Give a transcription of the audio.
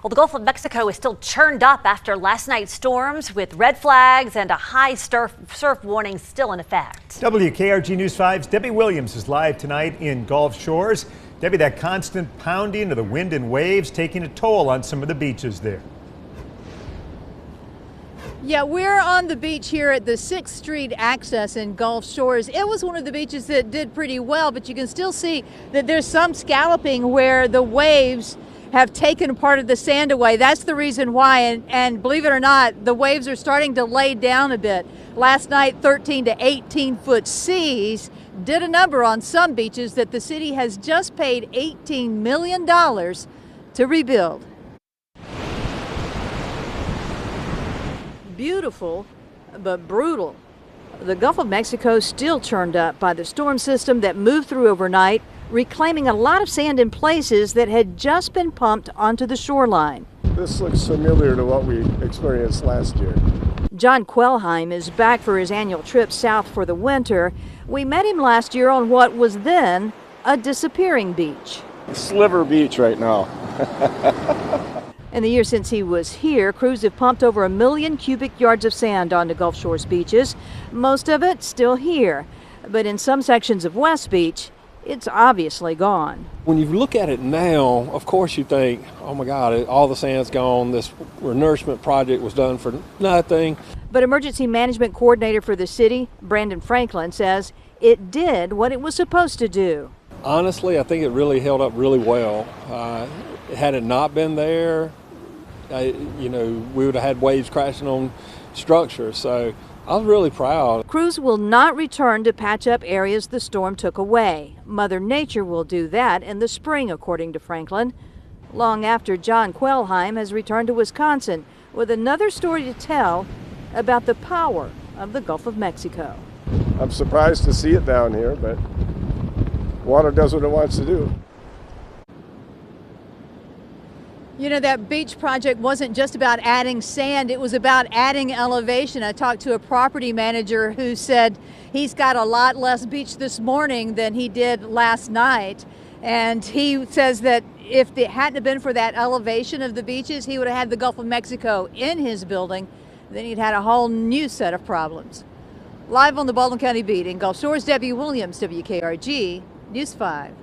Well, the Gulf of Mexico is still churned up after last night's storms, with red flags and a high surf warning still in effect. WKRG News 5's Debbie Williams is live tonight in Gulf Shores. Debbie, that constant pounding of the wind and waves taking a toll on some of the beaches there. Yeah, we're on the beach here at the 6th Street access in Gulf Shores. It was one of the beaches that did pretty well, but you can still see that there's some scalloping where the waves have taken part of the sand away. That's the reason why, and believe it or not, the waves are starting to lay down a bit. Last night, 13 to 18 foot seas did a number on some beaches that the city has just paid $18 million to rebuild. Beautiful, but brutal. The Gulf of Mexico still churned up by the storm system that moved through overnight, reclaiming a lot of sand in places that had just been pumped onto the shoreline. This looks familiar to what we experienced last year. John Quellheim is back for his annual trip south for the winter. We met him last year on what was then a disappearing beach. Sliver Beach right now. In the year since he was here, crews have pumped over 1 million cubic yards of sand onto Gulf Shores beaches. Most of it still here, but in some sections of West Beach, it's obviously gone. When you look at it now, of course you think, oh my God, all the sand's gone. This renourishment project was done for nothing. But Emergency Management Coordinator for the city, Brandon Franklin, says it did what it was supposed to do. Honestly, I think it really held up really well. Had it not been there, we would have had waves crashing on structures. So I was really proud. Crews will not return to patch up areas the storm took away. Mother Nature will do that in the spring, according to Franklin, long after John Quellheim has returned to Wisconsin with another story to tell about the power of the Gulf of Mexico. I'm surprised to see it down here, but water does what it wants to do. You know, that beach project wasn't just about adding sand, it was about adding elevation. I talked to a property manager who said he's got a lot less beach this morning than he did last night. And he says that if it hadn't been for that elevation of the beaches, he would have had the Gulf of Mexico in his building. Then he'd had a whole new set of problems. Live on the Baldwin County beat in Gulf Shores, Debbie Williams, WKRG News 5.